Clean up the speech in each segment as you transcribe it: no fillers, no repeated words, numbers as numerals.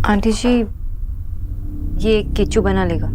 Aunty जी, ये केचू बना लेगा।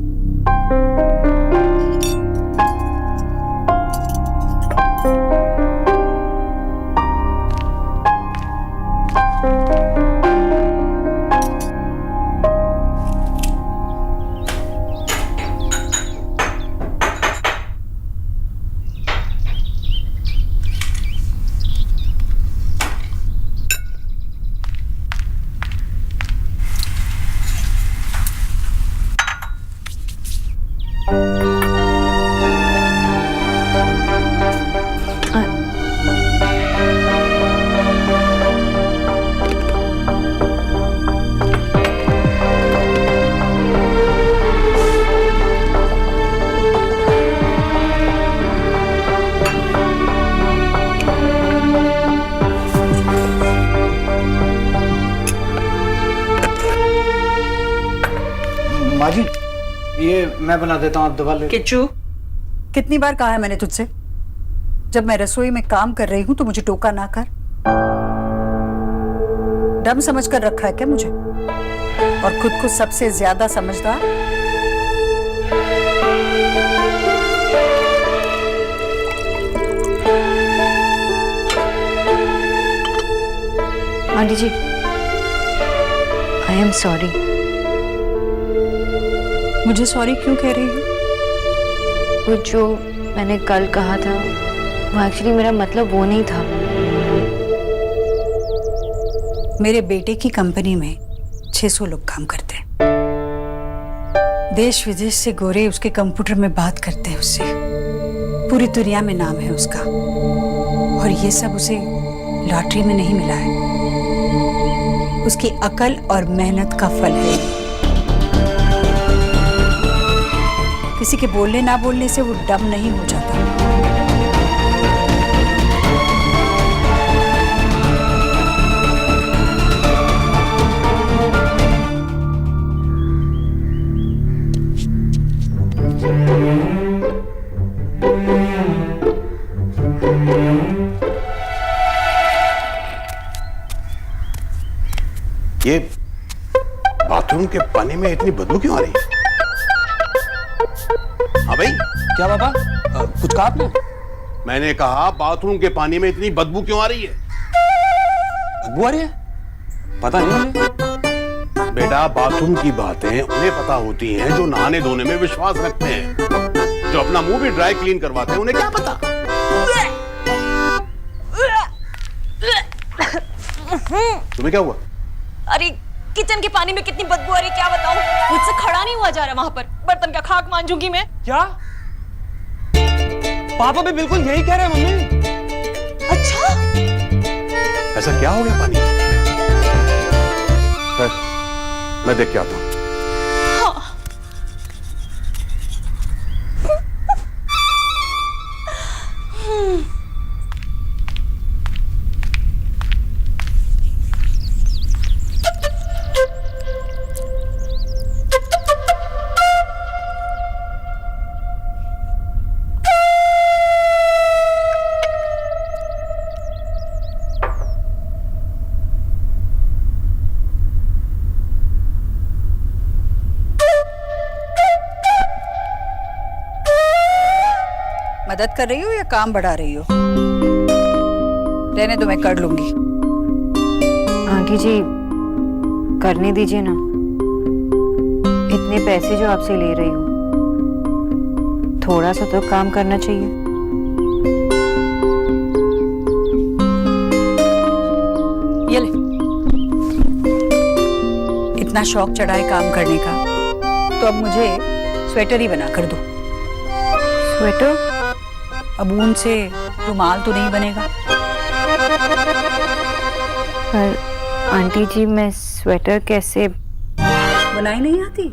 माँ जी, ये मैं बना देता हूँ, आप दबा ले। किच्चू, कितनी बार कहा है मैंने तुझसे, जब मैं रसोई में काम कर रही हूं तो मुझे टोका ना कर। डम समझ कर रखा है क्या मुझे, और खुद को सबसे ज्यादा समझदार? Aunty ji, I am sorry. मुझे सॉरी क्यों कह रही हो? वो जो मैंने कल कहा था, वो एक्चुअली मेरा मतलब वो नहीं था। मेरे बेटे की कंपनी में 600 लोग काम करते हैं। देश विदेश से गोरे उसके कंप्यूटर में बात करते हैं उससे। पूरी दुनिया में नाम है उसका, और ये सब उसे लॉटरी में नहीं मिला है, उसकी अकल और मेहनत का फल है। किसी के बोलने ना बोलने से वो डम नहीं हो जाता। ये बाथरूम के पानी में इतनी बदबू क्यों आ रही है? हाँ भाई, क्या पापा, कुछ कहा आपने? मैंने कहा बाथरूम के पानी में इतनी बदबू क्यों आ रही है? बदबू आ रही है? पता नहीं मुझे। बेटा, बाथरूम की बातें उन्हें पता होती हैं जो नहाने धोने में विश्वास रखते हैं। जो अपना मुंह भी ड्राई क्लीन करवाते हैं, उन्हें क्या पता? तुम्हें क्या हुआ? अरे किचन के पानी में कितनी बदबू आ रही, क्या बताऊं। मुझसे खड़ा नहीं हुआ जा रहा वहां पर। बर्तन का खाक मांजूंगी मैं। क्या? पापा भी बिल्कुल यही कह रहे हैं मम्मी। अच्छा, ऐसा क्या हो गया पानी? मैं देख के आता हूं। मदद कर रही हो या काम बढ़ा रही हो? रहने दो, मैं कर लूंगी। आंटी जी, करने दीजिए ना। इतने पैसे जो आपसे ले रही हूँ, थोड़ा सा तो काम करना चाहिए। ये ले, इतना शौक चढ़ा है काम करने का, तो अब मुझे स्वेटर ही बना कर दो। स्वेटर? अब ऊन से रुमाल तो नहीं बनेगा। पर आंटी जी, मैं स्वेटर कैसे बुनाई नहीं आती?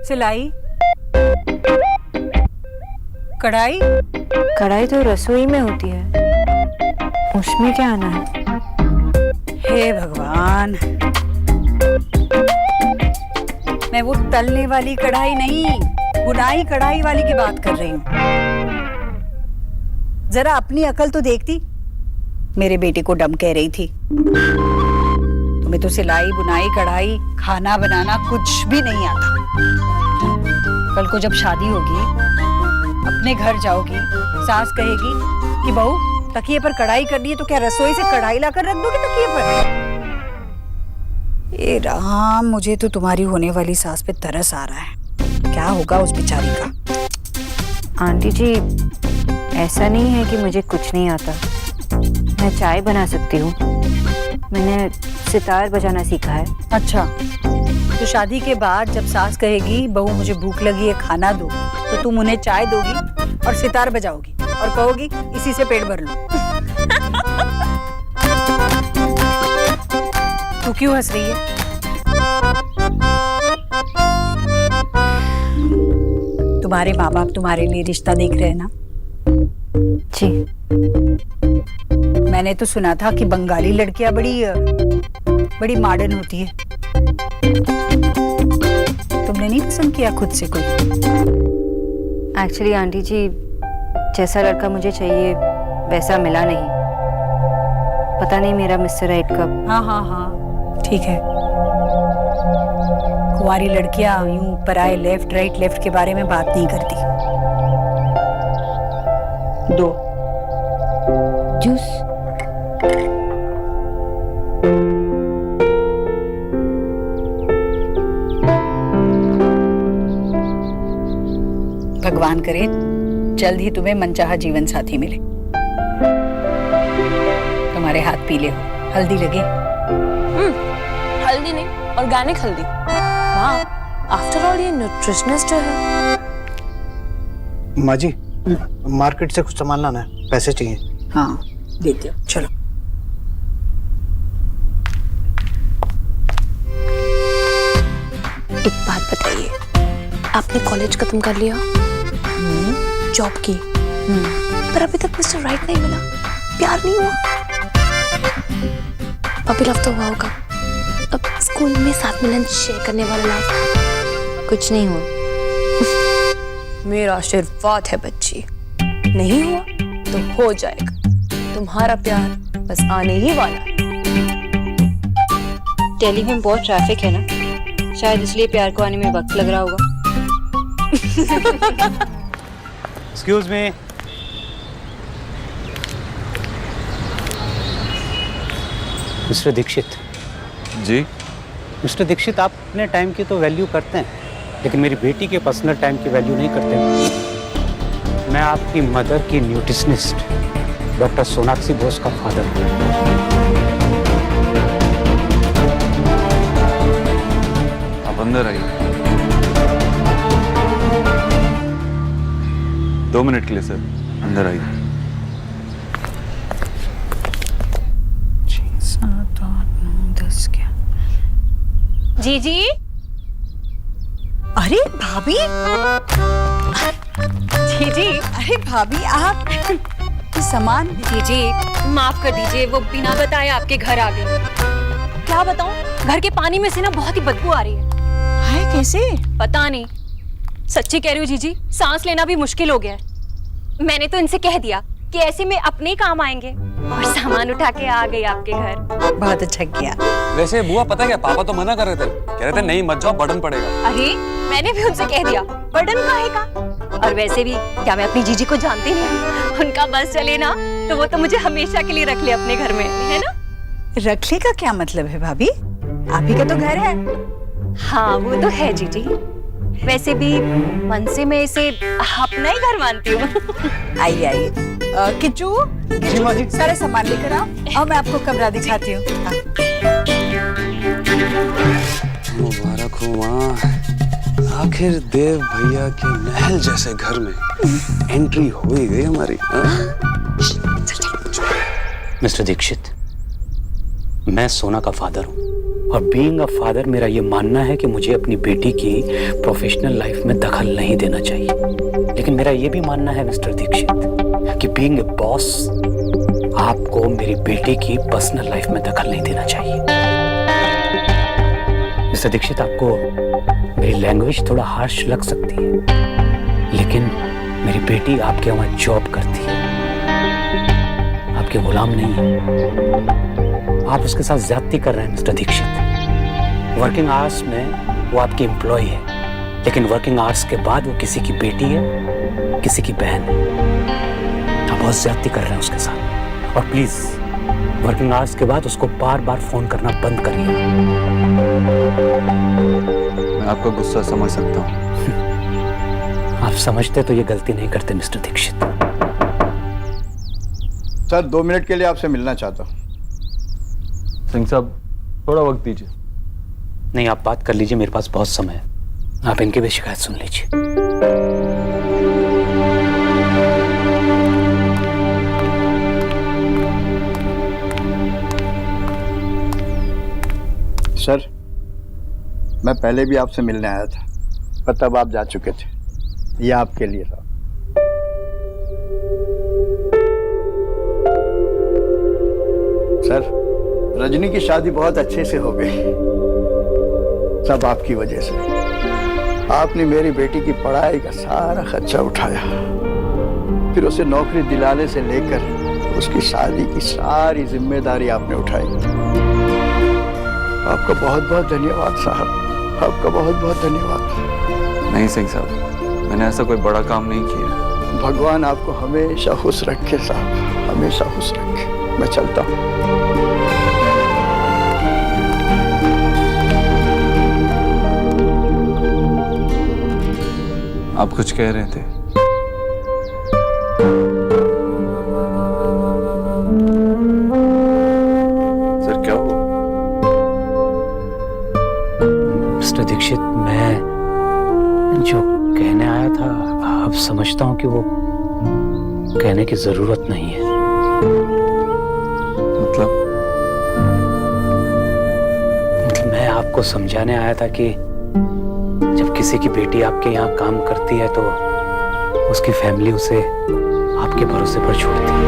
सिलाई, कढ़ाई? कढ़ाई तो रसोई में होती है, उसमें क्या आना है? हे भगवान, मैं वो तलने वाली कढ़ाई नहीं, बुनाई कढ़ाई वाली की बात कर रही हूँ। जरा अपनी अकल तो देखती। मेरे बेटे को डम कह रही थी, तुम्हें तो सिलाई बुनाई कढ़ाई खाना बनाना कुछ भी नहीं आता। कल को जब शादी होगी, अपने घर जाओगी, सास कहेगी कि बहू तकिए पर कढ़ाई करनी है, तो क्या रसोई से कढ़ाई लाकर रख दोगे तकिए पर? ए राम, मुझे तो तुम्हारी होने वाली सास पे तरस आ रहा है। क्या होगा उस बेचारी का? आंटी जी, ऐसा नहीं है कि मुझे कुछ नहीं आता। मैं चाय बना सकती हूँ, मैंने सितार बजाना सीखा है। अच्छा, तो शादी के बाद जब सास कहेगी बहू मुझे भूख लगी है खाना दो, तो तुम उन्हें चाय दोगी और सितार बजाओगी और कहोगी इसी से पेट भर लो। तू क्यों हंस रही है? तुम्हारे माँ बाप तुम्हारे लिए रिश्ता देख रहे हैं ना? जी। मैंने तो सुना था कि बंगाली लड़कियां बड़ी मॉडर्न होती है। तुमने नहीं पसंद किया खुद से कोई? एक्चुअली आंटी जी, जैसा लड़का मुझे चाहिए वैसा मिला नहीं। पता नहीं मेरा मिस्टर राइट कब। हाँ, ठीक है। कुंवारी लड़कियां यूं पराए लेफ्ट राइट के बारे में बात नहीं करती। दो जूस। भगवान करे जल्द ही तुम्हें मनचाहा जीवन साथी मिले। तुम्हारे हाथ पीले हो, हल्दी लगे? हल्दी नहीं, ऑर्गेनिक हल्दी। माँ, आफ्टर ऑल ये न्यूट्रिशनिस्ट है। माँ जी, मार्केट से कुछ सामान लाना है, पैसे चाहिए। हाँ, देती हूँ, चलो। एक बात बताइए, आपने कॉलेज खत्म कर लिया, जॉब की, पर अभी तक मिस्टर राइट नहीं मिला, प्यार नहीं हुआ? पपी लव तो हुआ होगा, अब स्कूल में साथ में लंच शेयर करने वाला लव? कुछ नहीं हुआ। मेरा आशीर्वाद है बच्ची, नहीं हुआ तो हो जाएगा। तुम्हारा प्यार बस आने ही वाला है। दिल्ली में बहुत ट्रैफिक है ना, शायद इसलिए प्यार को आने में वक्त लग रहा होगा। Excuse me. मिस्टर दीक्षित। जी। मिस्टर दीक्षित, आप अपने टाइम की तो वैल्यू करते हैं, लेकिन मेरी बेटी के पर्सनल टाइम की वैल्यू नहीं करते। मैं आपकी मदर की न्यूट्रिशनिस्ट डॉक्टर सोनाक्षी बोस का फादर हूँ। आप अंदर आइए। 2 मिनट के लिए सर, अंदर आइए। 6, 7, 8, 9, 10 क्या? जीजी। अरे भाभी! जीजी। अरे भाभी, आप ये सामान। जीजी, माफ कर दीजिए, वो बिना बताए आपके घर आ गई। क्या बताऊं, घर के पानी में से ना बहुत ही बदबू आ रही है। हाय, कैसे? पता नहीं, सच्ची कह रही हूँ जीजी, सांस लेना भी मुश्किल हो गया है। मैंने तो इनसे कह दिया कि ऐसे में अपने काम आएंगे, और सामान उठा के आ गई आपके घर। बहुत अच्छा किया। वैसे बुआ, पता क्या, पापा तो मना कर रहे थे, कह रहे थे नहीं मत जाओ, बर्डन पड़ेगा। अरे मैंने भी उनसे कह दिया, बर्डन काहे का? और वैसे भी क्या मैं अपनी जीजी को जानती नहीं? उनका बस चले ना तो वो तो मुझे हमेशा के लिए रख ले अपने घर में, है ना? रखने का क्या मतलब है भाभी? आप ही का तो घर है। हाँ वो तो है जीजी, वैसे भी मन से मैं इसे अपना ही घर मानती हूँ। आइए आइए। किच्चू, सारे सामान लेकर आओ और मैं आपको कमरा दिखाती हूँ। मुबारक हो माँ, आखिर देव भैया के महल जैसे घर में एंट्री हो ही गई हमारी। मिस्टर दीक्षित, मैं सोना का फादर हूँ, और बीइंग अ फादर मेरा ये मानना है कि मुझे अपनी बेटी की प्रोफेशनल लाइफ में दखल नहीं देना चाहिए। लेकिन मेरा ये भी मानना है मिस्टर दीक्षित कि बीइंग अ बॉस आपको मेरी बेटी की पर्सनल लाइफ में दखल नहीं देना चाहिए। मिस्टर दीक्षित, आपको मेरी लैंग्वेज थोड़ा हार्श लग सकती है, लेकिन मेरी बेटी आपके वहां जॉब करती है, आपके गुलाम नहीं है। आप उसके साथ ज्यादती कर रहे हैं मिस्टर दीक्षित। वर्किंग आवर्स में वो आपकी एम्प्लॉय है, लेकिन वर्किंग आवर्स के बाद वो किसी की बेटी है, किसी की बहन है। आप बहुत ज्यादती कर रहे हैं उसके साथ। और प्लीज वर्किंग आवर्स के बाद उसको बार बार फोन करना बंद करिए। मैं आपका गुस्सा समझ सकता हूँ। आप समझते तो ये गलती नहीं करते मिस्टर दीक्षित। सर 2 मिनट के लिए आपसे मिलना चाहता हूँ। सिंह साहब थोड़ा वक्त दीजिए। नहीं, आप बात कर लीजिए, मेरे पास बहुत समय है। आप इनकी भी शिकायत सुन लीजिए। सर मैं पहले भी आपसे मिलने आया था, पर तब आप जा चुके थे। ये आपके लिए था। सर रजनी की शादी बहुत अच्छे से हो गई, सब आपकी वजह से। आपने मेरी बेटी की पढ़ाई का सारा खर्चा उठाया, फिर उसे नौकरी दिलाने से लेकर उसकी शादी की सारी जिम्मेदारी आपने उठाई। आपका बहुत बहुत धन्यवाद साहब, आपका बहुत बहुत धन्यवाद। नहीं सिंह साहब, मैंने ऐसा कोई बड़ा काम नहीं किया। भगवान आपको हमेशा खुश रखे साहब, हमेशा खुश रखे। मैं चलता हूँ। आप कुछ कह रहे थे? सर क्या हुआ? मिस्टर दीक्षित, मैं जो कहने आया था, अब समझता हूँ कि वो कहने की जरूरत नहीं है। मतलब मैं आपको समझाने आया था कि जब किसी की बेटी आपके यहाँ काम करती है तो उसकी फैमिली उसे आपके भरोसे पर छोड़ती है।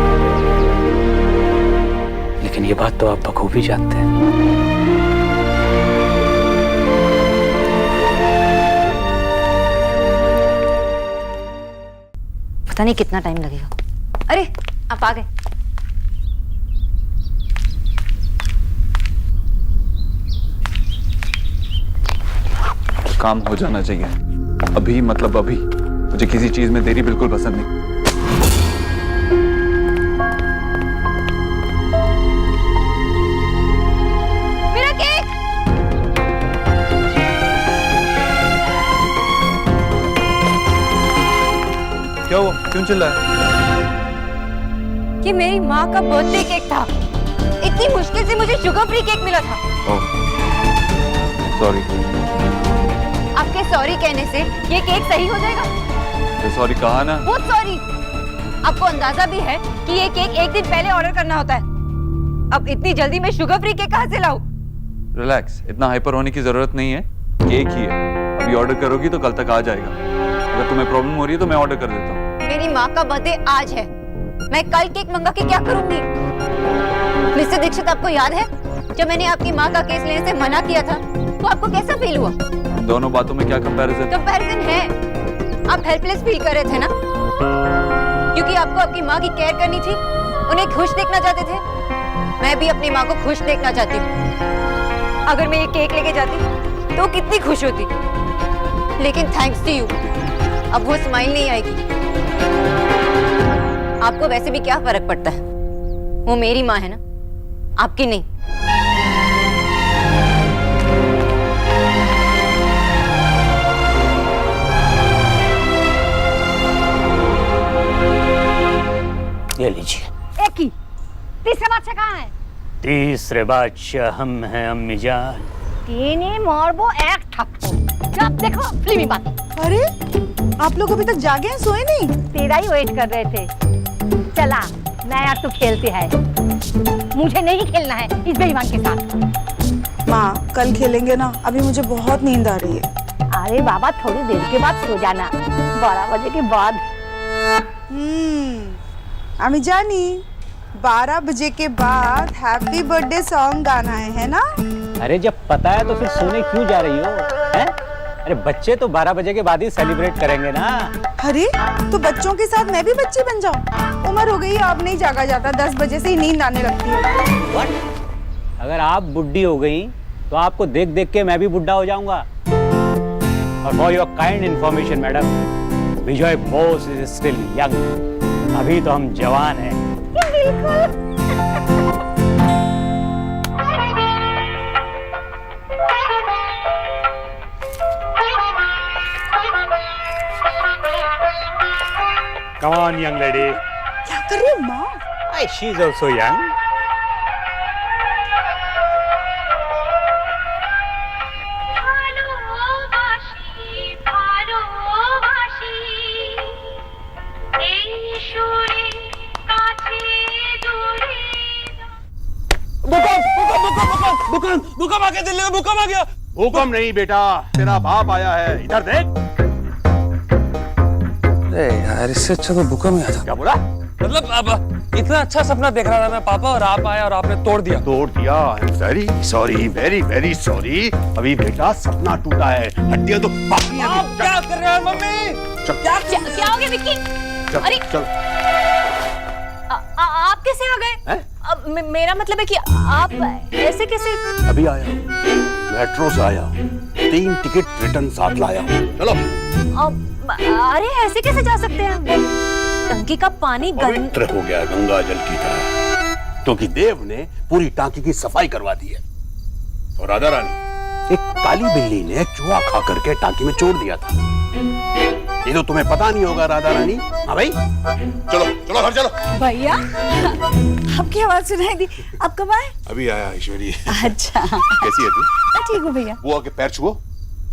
लेकिन ये बात तो आप बखूबी जानते हैं। पता नहीं कितना टाइम लगेगा। अरे आप आ गए। काम हो जाना चाहिए अभी, मतलब अभी। मुझे किसी चीज में देरी बिल्कुल पसंद नहीं। मेरा केक! क्या हुआ? क्यों चिल्ला है? ये मेरी माँ का बर्थडे केक था। इतनी मुश्किल से मुझे शुगर फ्री केक मिला था। Oh sorry. आपके सॉरी कहने से ये केक सही हो जाएगा? तो सॉरी कहा ना। बहुत सॉरी। आपको अंदाजा भी है कि ये केक एक दिन पहले ऑर्डर करना होता है। अब इतनी जल्दी मैं शुगर फ्री केक कहाँ से लाऊं? रिलैक्स, इतना हाइपर होने की जरूरत नहीं है। केक ही है, अभी ऑर्डर करोगी तो कल तक आ जाएगा। अगर तुम्हें प्रॉब्लम हो रही है तो मैं ऑर्डर कर देता हूँ। मेरी माँ का बर्थडे आज है, मैं कल केक मंगा के क्या करूंगी? मिस्टर दीक्षित, आपको याद है जब मैंने आपकी माँ का केस लेने से मना किया था तो आपको कैसा फील हुआ? दोनों बातों में क्या कंपैरिजन? कंपैरिजन है। आप हेल्पलेस फील कर रहे थे ना, क्योंकि आपको आपकी माँ की केयर करनी थी, उन्हें खुश देखना चाहते थे। मैं भी अपनी माँ को खुश देखना चाहती हूँ। अगर मैं ये केक लेके जाती तो कितनी खुश होती, लेकिन थैंक्स टू यू अब वो स्माइल नहीं आएगी। आपको वैसे भी क्या फर्क पड़ता है, वो मेरी माँ है ना, आपकी नहीं। ये लीजिए। एक ही तीसरा बादशाह कहाँ है? तीसरे बादशाह हम हैं अम्मी जान। तीनी मारबो एक थप्पड़। जब देखो फिल्मी बात। अरे आप लोग अभी तक जागे हैं, सोए नहीं? तेरा ही वेट कर रहे थे। चला मैं यार, तू खेलती है, मुझे नहीं खेलना है इस बेईमान के साथ। माँ कल खेलेंगे ना, अभी मुझे बहुत नींद आ रही है। अरे बाबा थोड़ी देर के बाद सो जाना, 12 बजे के बाद। আমি জানি 12 बजे के बाद हैप्पी बर्थडे सॉन्ग गाना है ना? अरे जब पता है तो फिर सोने क्यों जा रही हो? हैं? अरे बच्चे तो 12 बजे के बाद ही सेलिब्रेट करेंगे ना। अरे तो बच्चों के साथ मैं भी बच्ची बन जाऊं? उम्र हो गई, अब नहीं जागा जाता, 10 बजे से ही नींद आने लगती है। What? अगर आप बुढ़ी हो गई तो आपको देख देख के मैं भी बुढ़ा हो जाऊंगा। और for your kind information madam, Vijay Bose is still young. अभी तो हम जवान हैं। Come on, young lady. क्या कर रही हो माँ? Hey, she's also young. भूकंप आ गया दिल्ली में, भूकंप आ गया। भूकंप नहीं बेटा, तेरा बाप आया है, इधर देख। अरे यार, इससे अच्छा तो भूकंप ही आता। क्या बोला? मतलब अब इतना अच्छा सपना देख रहा था मैं पापा, और आप आए और आपने तोड़ दिया। तोड़ दिया? Very sorry, very very sorry. अभी बेटा सपना टूटा है, हड्डियां तो बाकी हैं। आप क्या कर रहे हैं मम्मी? चल क्या हो गया विक्की? चल अरे चल। आप कैसे आ गए? मेरा मतलब है कि आप ऐसे कैसे? अभी आया हूँ, मेट्रो से आया हूँ, 3 टिकट रिटर्न साथ लाया हूँ। चलो। अरे ऐसे कैसे जा सकते हैं? टंकी का पानी पवित्र हो गया गंगा जल की तरह, क्योंकि देव ने पूरी टांकी की सफाई करवा दी है। और राधा रानी, एक काली बिल्ली ने चूहा खा करके टांकी में छोड़ दिया था। ये तो तुम्हें पता नहीं होगा राधा रानी। हाँ भाई, चलो चलो घर चलो। भैया, आपकी आवाज सुनाई दी। आप कब आए? अभी आया ईश्वरी। अच्छा, कैसी है तू? मैं ठीक हूँ भैया। बुआ के पैर छुओ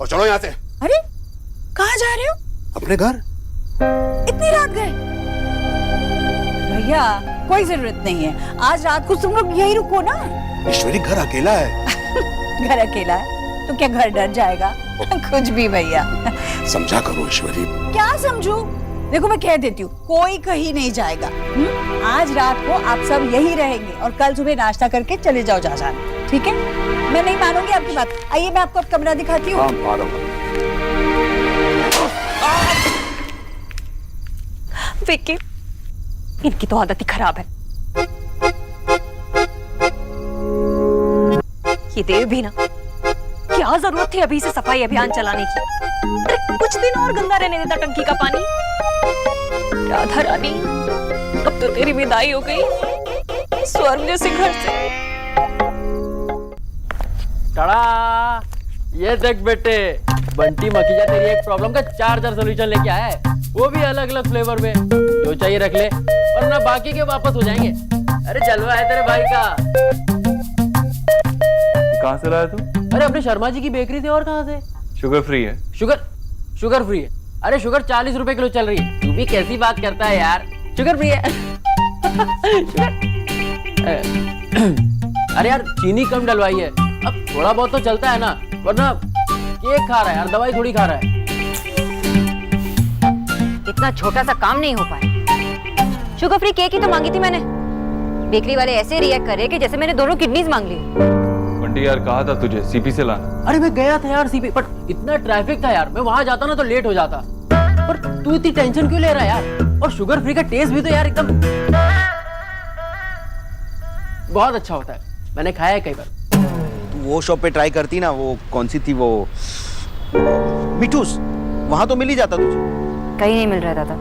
और चलो यहाँ से। अरे कहाँ जा रहे हो? अपने घर। इतनी रात गए? भैया कोई जरूरत नहीं है, आज रात को तुम लोग यही रुको ना। ईश्वरी घर अकेला है। घर अकेला है तो क्या घर डर जाएगा? कुछ भी भैया। समझा करो ईश्वरी। क्या समझू? देखो मैं कह देती हूँ, कोई कहीं नहीं जाएगा। आज रात को आप सब यही रहेंगे और कल सुबह नाश्ता करके चले जाओ जा जाना, ठीक है? मैं नहीं मानूंगी आपकी बात। आइए मैं आपको अब कमरा दिखाती हूँ। विक्की, इनकी तो आदत ही खराब है। ये देव भी ना, क्या जरूरत थी अभी से सफाई अभियान चलाने की? अरे कुछ दिन और गंदा रहने देता टंकी का पानी। राधा रानी, अब तो तेरी विदाई हो गई स्वर्ग जैसे घर से। टड़ा, ये देख बेटे, बंटी मखीजा तेरी एक प्रॉब्लम का 4 सॉल्यूशन लेके आया है, वो भी अलग अलग फ्लेवर में। जो चाहिए रख ले, वरना बाकी के वापस हो जाएंगे। अरे जलवा है तेरे भाई का। कहाँ से लाया तू? अरे अपने शर्मा जी की बेकरी थी। और कहाँ से? शुगर फ्री है। शुगर फ्री है? अरे शुगर 40 रुपए किलो चल रही है। तू भी कैसी बात करता है यार, शुगर फ्री है। अरे यार चीनी कम डलवाई है, अब थोड़ा बहुत तो चलता है ना, वरना केक खा रहा है यार, दवाई थोड़ी खा रहा है। इतना छोटा सा काम नहीं हो पाया। शुगर फ्री केक ही तो मांगी थी मैंने। बेकरी वाले ऐसे रिएक्ट करे कि जैसे मैंने दोनों किडनीज मांग ली। बंटी यार, कहा था तुझे सीपी से लाना। अरे मैं गया था यार सीपी, पर इतना ट्रैफिक था यार, मैं वहां जाता ना तो लेट हो जाता। पर तू इतनी टेंशन क्यों ले रहा है यार? और शुगर फ्री का टेस्ट भी तो यार एकदम बहुत अच्छा होता है, मैंने खाया है कई बार। वो शॉप पे ट्राई करती ना, वो कौन सी थी वो, मिठूस, वहां तो मिल ही जाता तुझे। कहीं नहीं मिल रहा था,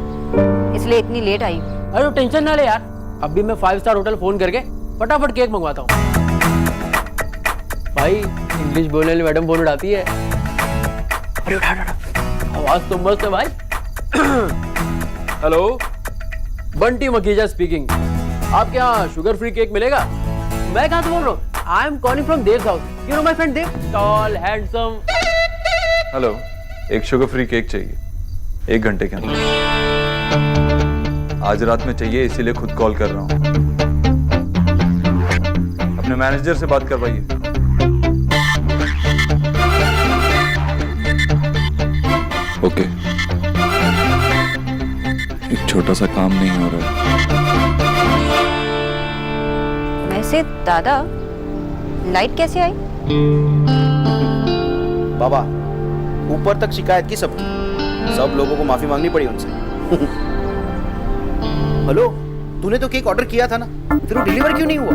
इसलिए इतनी लेट आई। अरे टेंशन ना ले यार, अभी मैं 5 स्टार होटल फोन करके फटाफट केक मंगवाता हूँ। भाई इंग्लिश बोलने वाली मैडम फोन उठाती है। अरे उठा, आवाज तो मस्त है भाई। Hello, Bunty Makhija speaking. आपके यहाँ शुगर फ्री केक मिलेगा? मैं कहाँ से बोल रहा हूँ? I am calling from Dev's house. You know my friend Dev, tall handsome. Hello, एक शुगर फ्री केक चाहिए 1 घंटे के अंदर। आज रात में चाहिए, इसीलिए खुद कॉल कर रहा हूँ। अपने मैनेजर से बात करवाइए। ओके, एक छोटा सा काम नहीं हो रहा है। वैसे दादा, लाइट कैसे आई? बाबा, ऊपर तक शिकायत की सबकी, सब लोगों को माफी मांगनी पड़ी उनसे। हेलो, तूने तो केक ऑर्डर किया था ना, फिर वो डिलीवर क्यों नहीं हुआ?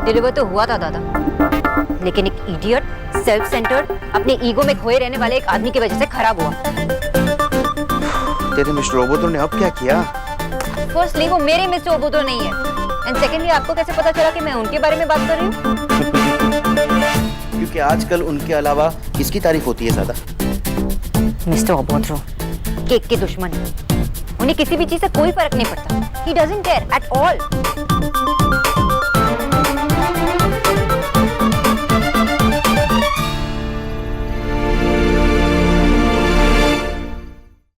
डिलीवर तो हुआ था दादा, लेकिन एक इडियट, सेल्फ सेंटर्ड, अपने ईगो में खोए रहने वाले एक आदमी की वजह से खराब हुआ। तेरे मिस्टर ओबोतो ने अब क्या किया? फर्स्टली वो मेरे मिस्टर ओबोतो नहीं है, एंड सेकेंडली आपको कैसे पता चला कि मैं उनके बारे में बात कर रही हूँ? क्योंकि आजकल उनके अलावा किसकी तारीफ होती है ज्यादा? मिस्टर ओबोतो केक के दुश्मन है। उन्हें किसी भी चीज से कोई फर्क नहीं पड़ता। He doesn't care at all.